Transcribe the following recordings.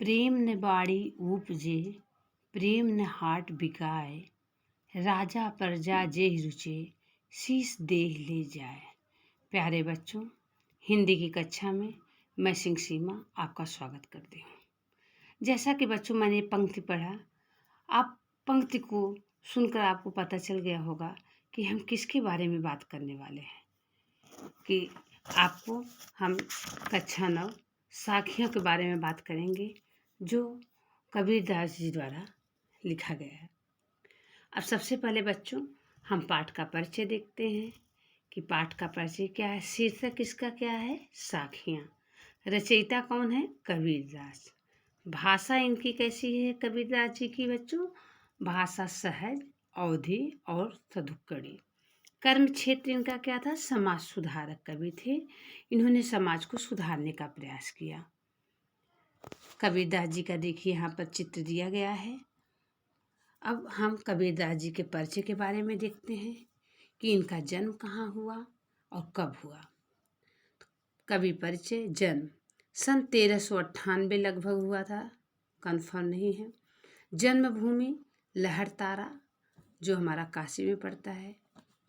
प्रेम ने बाड़ी उपजे, प्रेम ने हाट बिकाए, राजा प्रजा जेह रुचे, शीस देह ले जाए। प्यारे बच्चों, हिंदी की कक्षा में मैं सिंह सीमा आपका स्वागत करती हूँ। जैसा कि बच्चों मैंने पंक्ति पढ़ा, आप पंक्ति को सुनकर आपको पता चल गया होगा कि हम किसके बारे में बात करने वाले हैं। कि आपको हम कक्षा 9 साखियों के बारे में बात करेंगे, जो कबीरदास जी द्वारा लिखा गया है। अब सबसे पहले बच्चों हम पाठ का परिचय देखते हैं कि पाठ का परिचय क्या है। शीर्षक इसका क्या है? साखियाँ। रचयिता कौन है? कबीरदास। भाषा इनकी कैसी है कबीरदास जी की बच्चों? भाषा सहज, अवधी और सधुक्कड़ी। कर्म क्षेत्र इनका क्या था? समाज सुधारक कवि थे। इन्होंने समाज को सुधारने का प्रयास किया। कबीरदास जी का देखिए यहाँ पर चित्र दिया गया है। अब हम कबीरदास जी के परिचय के बारे में देखते हैं कि इनका जन्म कहाँ हुआ और कब हुआ। कवि परिचय। जन्म सन 1398 लगभग हुआ था, कंफर्म नहीं है। जन्मभूमि लहरतारा, जो हमारा काशी में पड़ता है।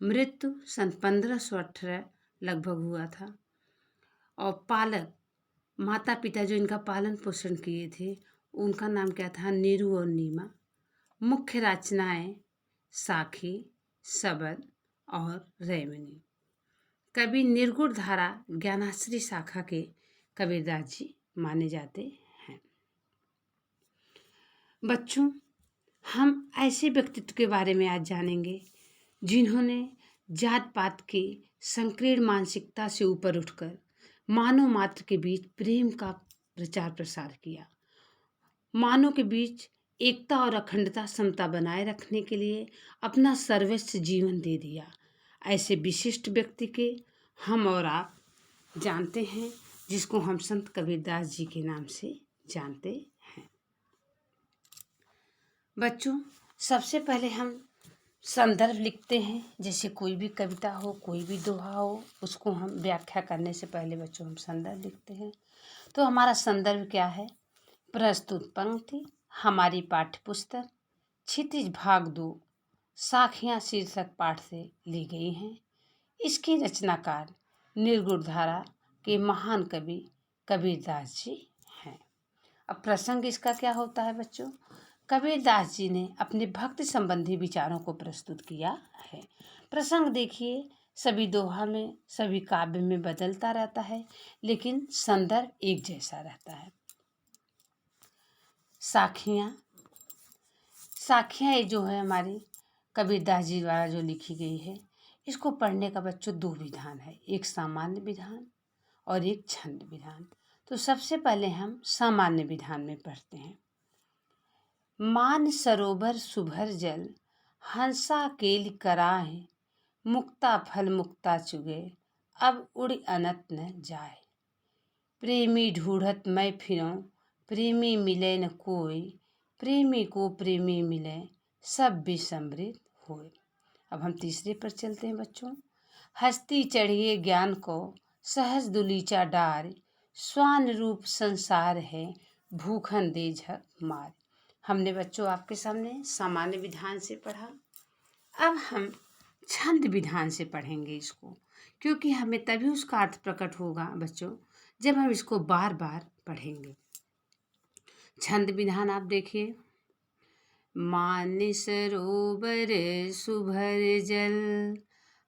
मृत्यु सन 1518 लगभग हुआ था। और पालक माता पिता जो इनका पालन पोषण किए थे, उनका नाम क्या था? नीरू और नीमा। मुख्य रचनाएं साखी, सबद और रैमनी। कवि निर्गुण धारा ज्ञानाश्री शाखा के कबीरदास जी माने जाते हैं। बच्चों, हम ऐसे व्यक्तित्व के बारे में आज जानेंगे जिन्होंने जात पात की संकीर्ण मानसिकता से ऊपर उठकर मानव मात्र के बीच प्रेम का प्रचार प्रसार किया। मानव के बीच एकता और अखंडता समता बनाए रखने के लिए अपना सर्वस्व जीवन दे दिया। ऐसे विशिष्ट व्यक्ति के हम और आप जानते हैं, जिसको हम संत कबीरदास जी के नाम से जानते हैं। बच्चों, सबसे पहले हम संदर्भ लिखते हैं। जैसे कोई भी कविता हो, कोई भी दोहा हो, उसको हम व्याख्या करने से पहले बच्चों हम संदर्भ लिखते हैं। तो हमारा संदर्भ क्या है? प्रस्तुत पंक्ति हमारी पाठ्य पुस्तक क्षितिज भाग 2 साखियाँ शीर्षक पाठ से ली गई हैं। इसके रचनाकार निर्गुण धारा के महान कवि कबीरदास जी हैं। अब प्रसंग इसका क्या होता है बच्चों? कबीरदास जी ने अपने भक्ति संबंधी विचारों को प्रस्तुत किया है। प्रसंग देखिए, सभी दोहा में, सभी काव्य में बदलता रहता है, लेकिन संदर्भ एक जैसा रहता है। साखियाँ ये जो है हमारी कबीरदास जी द्वारा जो लिखी गई है, इसको पढ़ने का बच्चों 2 विधान है, एक सामान्य विधान और एक छंद विधान। तो सबसे पहले हम सामान्य विधान में पढ़ते हैं। मान सरोवर सुभर जल, हंसा केल कराहे, मुक्ता फल मुक्ता चुगे, अब उड़ अनत न जाए। प्रेमी ढूढ़त मैं फिरों, प्रेमी मिले न कोई, प्रेमी को प्रेमी मिले, सब विसमृत होए। अब हम तीसरे पर चलते हैं बच्चों। हस्ती चढ़िए ज्ञान को, सहज दुलीचा डार, स्वान रूप संसार है, भूखन दे झक मार। हमने बच्चों आपके सामने सामान्य विधान से पढ़ा। अब हम छंद विधान से पढ़ेंगे इसको, क्योंकि हमें तभी उसका अर्थ प्रकट होगा बच्चों जब हम इसको बार बार पढ़ेंगे। छंद विधान आप देखिए। मान सरोवर सुभर जल,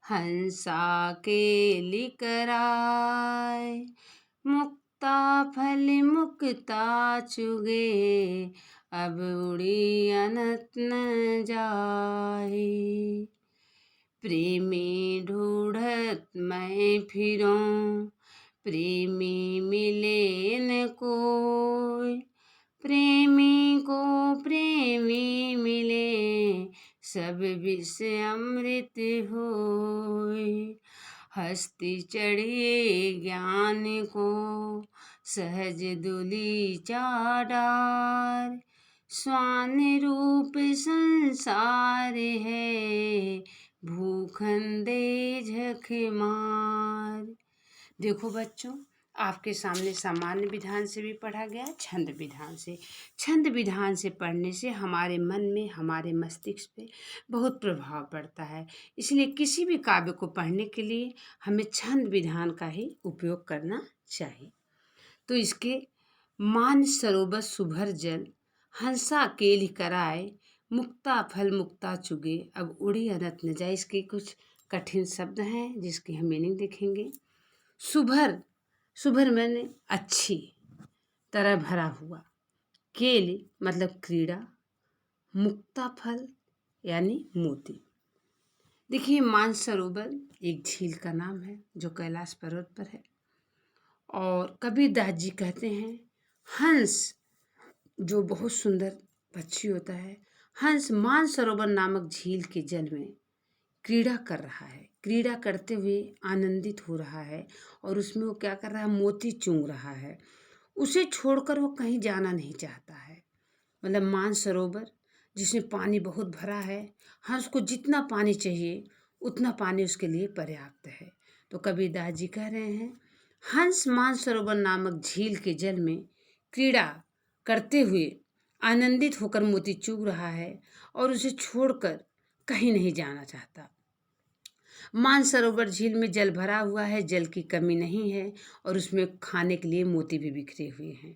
हंसा केलि कराय, मुक्ता फल मुक्ता चुगे, अब उड़ी अनत न जाए। प्रेमी ढूढ़त मैं फिरों, प्रेमी मिले न कोई, प्रेमी को प्रेमी मिले, सब विष अमृत होए। हस्ती चढ़े ज्ञान को, सहज दुलीचा डार, स्वान रूप संसार है, भूखन दे झक मार। देखो बच्चों, आपके सामने सामान्य विधान से भी पढ़ा गया, छंद विधान से। छंद विधान से पढ़ने से हमारे मन में, हमारे मस्तिष्क पे बहुत प्रभाव पड़ता है। इसलिए किसी भी काव्य को पढ़ने के लिए हमें छंद विधान का ही उपयोग करना चाहिए। तो इसके मान सरोवर सुभर जल, हंसा केली कराए, मुक्ता फल मुक्ता चुगे, अब उड़ी अनत न जाए। इसके कुछ कठिन शब्द हैं जिसकी हम मीनिंग देखेंगे। सुभर, सुभर मैंने अच्छी तरह भरा हुआ, केली मतलब क्रीड़ा, मुक्ता फल यानी मोती। देखिए, मानसरोवर एक झील का नाम है जो कैलाश पर्वत पर है। और कबीरदास जी कहते हैं, हंस जो बहुत सुंदर पक्षी होता है, हंस मानसरोवर नामक झील के जल में क्रीड़ा कर रहा है, क्रीड़ा करते हुए आनंदित हो रहा है। और उसमें वो क्या कर रहा है, मोती चुंग रहा है। उसे छोड़कर वो कहीं जाना नहीं चाहता है। मतलब मानसरोवर जिसमें पानी बहुत भरा है, हंस को जितना पानी चाहिए उतना पानी उसके लिए पर्याप्त है। तो कबीरदास जी कह रहे हैं, हंस मानसरोवर नामक झील के जल में क्रीड़ा करते हुए आनंदित होकर मोती चुग रहा है और उसे छोड़कर कहीं नहीं जाना चाहता। मानसरोवर झील में जल भरा हुआ है, जल की कमी नहीं है और उसमें खाने के लिए मोती भी बिखरे हुए हैं।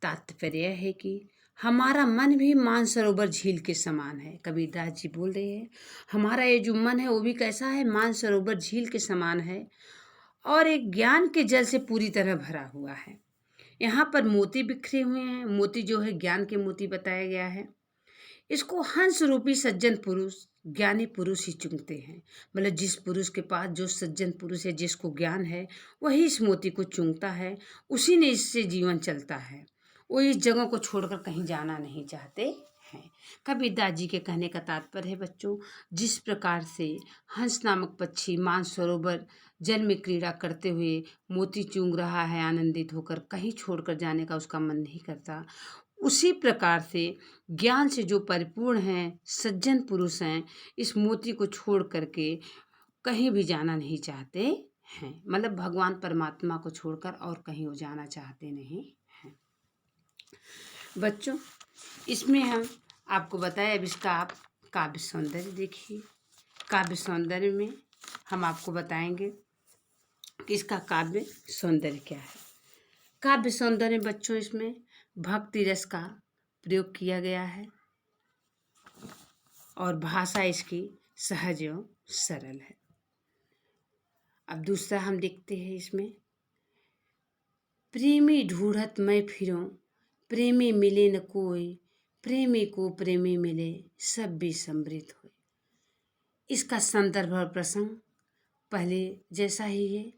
तात्पर्य है कि हमारा मन भी मानसरोवर झील के समान है। कबीरदास जी बोल रहे हैं, हमारा ये जो मन है वो भी कैसा है, मानसरोवर झील के समान है और एक ज्ञान के जल से पूरी तरह भरा हुआ है। यहाँ पर मोती बिखरे हुए हैं। मोती जो है ज्ञान के मोती बताया गया है। इसको हंस रूपी सज्जन पुरुष, ज्ञानी पुरुष ही चुनते हैं। मतलब जिस पुरुष के पास जो सज्जन पुरुष है, जिसको ज्ञान है, वही इस मोती को चुनता है, उसी ने इससे जीवन चलता है। वो इस जगह को छोड़कर कहीं जाना नहीं चाहते हैं। कबीरदास जी के कहने का तात्पर्य है बच्चों, जिस प्रकार से हंस नामक पक्षी मानसरोवर जल में क्रीड़ा करते हुए मोती चुंग रहा है आनंदित होकर, कहीं छोड़कर जाने का उसका मन नहीं करता, उसी प्रकार से ज्ञान से जो परिपूर्ण हैं, सज्जन पुरुष हैं, इस मोती को छोड़ करके कहीं भी जाना नहीं चाहते हैं। मतलब भगवान परमात्मा को छोड़कर और कहीं वो जाना चाहते नहीं हैं। बच्चों, इसमें हम आपको बताएं, अब इसका आप काव्य सौंदर्य देखिए। काव्य सौंदर्य में हम आपको बताएंगे कि इसका काव्य सौंदर्य क्या है। काव्य सौंदर्य बच्चों, इसमें भक्ति रस का प्रयोग किया गया है और भाषा इसकी सहज एवं सरल है। अब दूसरा हम देखते हैं इसमें, प्रेमी ढूढ़त मैं फिरूं, प्रेमी मिले न कोई, प्रेमी को प्रेमी मिले, सब भी समृद्ध हो। इसका संदर्भ और प्रसंग पहले जैसा ही है।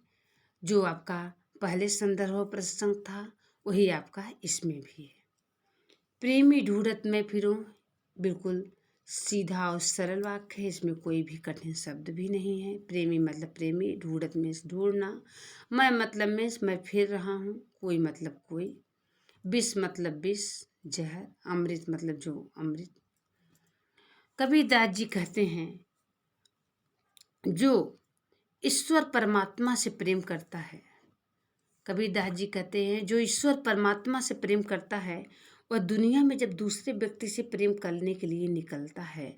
जो आपका पहले संदर्भ और प्रसंग था वही आपका इसमें भी है। प्रेमी ढूढ़त मैं फिरूं बिल्कुल सीधा और सरल वाक्य है, इसमें कोई भी कठिन शब्द भी नहीं है। प्रेमी मतलब प्रेमी, ढूढ़त में ढूंढना, मैं मतलब मैं फिर रहा हूँ, कोई मतलब कोई, विष मतलब विष जहर, अमृत मतलब जो अमृत। कबीरदास जी कहते हैं, जो ईश्वर परमात्मा से प्रेम करता है, कबीरदास जी कहते हैं जो ईश्वर परमात्मा से प्रेम करता है, वह दुनिया में जब दूसरे व्यक्ति से प्रेम करने के लिए निकलता है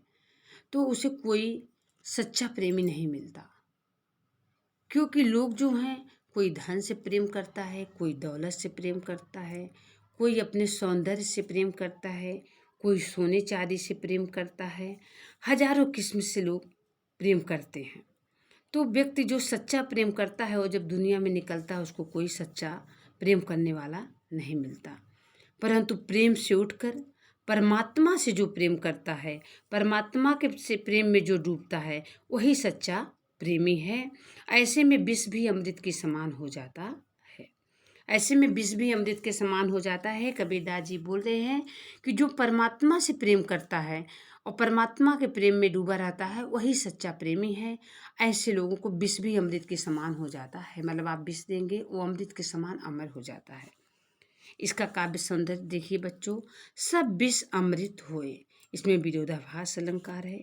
तो उसे कोई सच्चा प्रेमी नहीं मिलता। क्योंकि लोग जो हैं, कोई धन से प्रेम करता है, कोई दौलत से प्रेम करता है, कोई अपने सौंदर्य से प्रेम करता है, कोई सोने चांदी से प्रेम करता है, हजारों किस्म से लोग प्रेम करते हैं। तो व्यक्ति जो सच्चा प्रेम करता है वो जब दुनिया में निकलता है उसको कोई सच्चा प्रेम करने वाला नहीं मिलता। परंतु प्रेम से उठकर परमात्मा से जो प्रेम करता है, परमात्मा के से प्रेम में जो डूबता है, वही सच्चा प्रेमी है। ऐसे में विष भी अमृत के समान हो जाता है। ऐसे में विष भी अमृत के समान हो जाता है। कबीरदास जी बोल रहे हैं कि जो परमात्मा से प्रेम करता है और परमात्मा के प्रेम में डूबा रहता है, वही सच्चा प्रेमी है। ऐसे लोगों को विष भी अमृत के समान हो जाता है। मतलब आप विष देंगे, वो अमृत के समान अमर हो जाता है। इसका काव्य सौंदर्य देखिए बच्चों, सब विष अमृत होए, इसमें विरोधाभास अलंकार है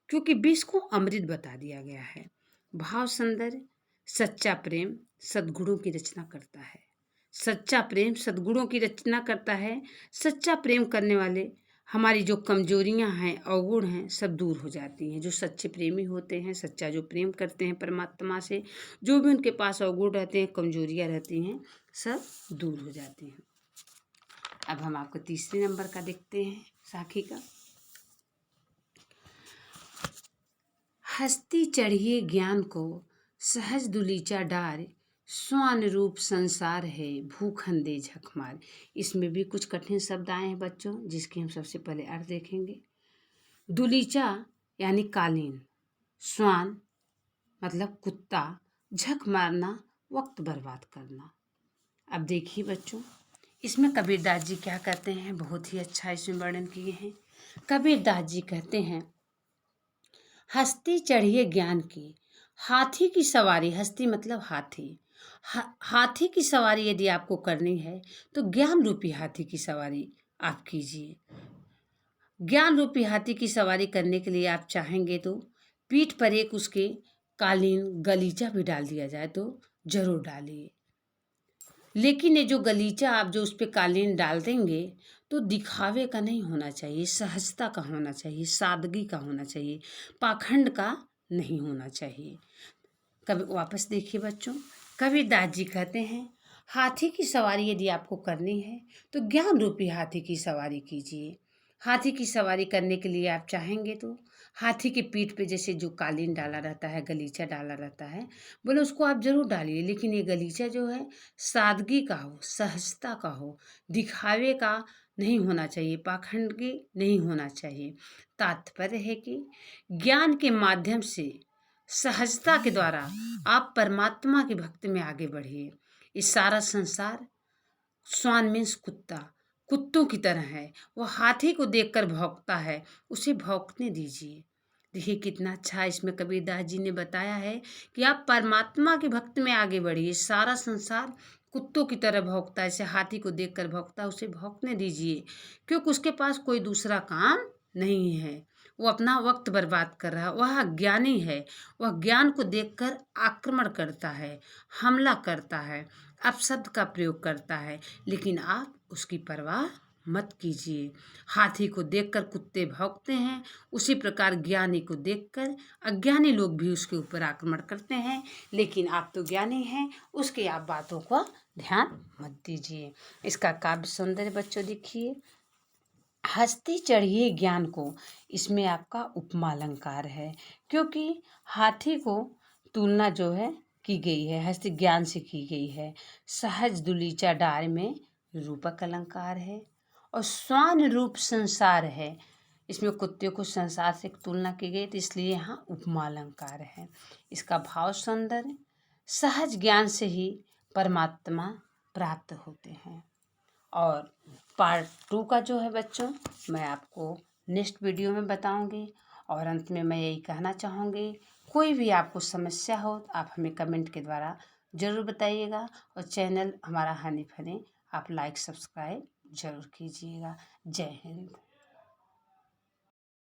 क्योंकि विष को अमृत बता दिया गया है। भाव सौंदर्य, सच्चा प्रेम सद्गुणों की रचना करता है। सच्चा प्रेम सद्गुणों की रचना करता है। सच्चा प्रेम करने वाले हमारी जो कमजोरियां हैं, अवगुण हैं, सब दूर हो जाती हैं। जो सच्चे प्रेमी होते हैं, सच्चा जो प्रेम करते हैं परमात्मा से, जो भी उनके पास अवगुण रहते हैं, कमजोरियां रहती हैं, सब दूर हो जाती हैं। अब हम आपको तीसरे नंबर का देखते हैं साखी का। हस्ती चढ़िए ज्ञान को सहज दुलीचा डार, स्वान रूप संसार है भूखंदे झकमार। इसमें भी कुछ कठिन शब्द आए हैं बच्चों, जिसके हम सबसे पहले अर्थ देखेंगे। दुलीचा यानी कालीन, स्वान मतलब कुत्ता, झक मारना वक्त बर्बाद करना। अब देखिए बच्चों, इसमें कबीरदास जी क्या कहते हैं, बहुत ही अच्छा इसमें वर्णन किए हैं। कबीरदास जी कहते हैं, हस्ती चढ़िए ज्ञान की, हाथी की सवारी, हस्ती मतलब हाथी, हाथी की सवारी यदि आपको करनी है तो ज्ञान रूपी हाथी की सवारी आप कीजिए। ज्ञान रूपी हाथी की सवारी करने के लिए आप चाहेंगे तो पीठ पर एक उसके कालीन गलीचा भी डाल दिया जाए तो जरूर डालिए। लेकिन ये जो गलीचा आप जो उस पर कालीन डाल देंगे तो दिखावे का नहीं होना चाहिए, सहजता का होना चाहिए, सादगी का होना चाहिए, पाखंड का नहीं होना चाहिए। कभी वापस देखिए बच्चों, कबीरदास जी कहते हैं, हाथी की सवारी यदि आपको करनी है तो ज्ञान रूपी हाथी की सवारी कीजिए। हाथी की सवारी करने के लिए आप चाहेंगे तो हाथी की पीठ पे जैसे जो कालीन डाला रहता है, गलीचा डाला रहता है, बोले उसको आप जरूर डालिए। लेकिन ये गलीचा जो है सादगी का हो, सहजता का हो, दिखावे का नहीं होना चाहिए, पाखंडी नहीं होना चाहिए। तात्पर्य है कि ज्ञान के माध्यम से सहजता के द्वारा आप परमात्मा की भक्ति में आगे बढ़िए। इस सारा संसार, स्वान मीन्स कुत्ता, कुत्तों की तरह है। वो हाथी को देखकर भौंकता है, उसे भौंकने दीजिए। देखिए कितना अच्छा इसमें कबीरदास जी ने बताया है कि आप परमात्मा की भक्ति में आगे बढ़िए। सारा संसार कुत्तों की तरह भौंकता है, जैसे हाथी को देखकर भौंकता है, उसे भौंकने दीजिए, क्योंकि उसके पास कोई दूसरा काम नहीं है। वो अपना वक्त बर्बाद कर रहा है, वह ज्ञानी है। वह ज्ञान को देखकर आक्रमण करता है, हमला करता है, अपशब्द का प्रयोग करता है, लेकिन आप उसकी परवाह मत कीजिए। हाथी को देखकर कुत्ते भौंकते हैं, उसी प्रकार ज्ञानी को देखकर अज्ञानी लोग भी उसके ऊपर आक्रमण करते हैं, लेकिन आप तो ज्ञानी हैं, उसकी आप बातों का ध्यान मत दीजिए। इसका काव्य सौंदर्य बच्चों देखिए, हस्ती चढ़िए ज्ञान को, इसमें आपका उपमा अलंकार है, क्योंकि हाथी को तुलना जो है की गई है, हस्ती ज्ञान से की गई है। सहज दुलीचा डार में रूपक अलंकार है, और स्वान रूप संसार है, इसमें कुत्ते को संसार से तुलना की गई, तो इसलिए यहाँ उपमा अलंकार है। इसका भाव सौंदर्य, सहज ज्ञान से ही परमात्मा प्राप्त होते हैं। और पार्ट 2 का जो है बच्चों, मैं आपको नेक्स्ट वीडियो में बताऊंगी। और अंत में मैं यही कहना चाहूँगी, कोई भी आपको समस्या हो तो आप हमें कमेंट के द्वारा ज़रूर बताइएगा, और चैनल हमारा हनी फनी आप लाइक सब्सक्राइब जरूर कीजिएगा। जय हिंद।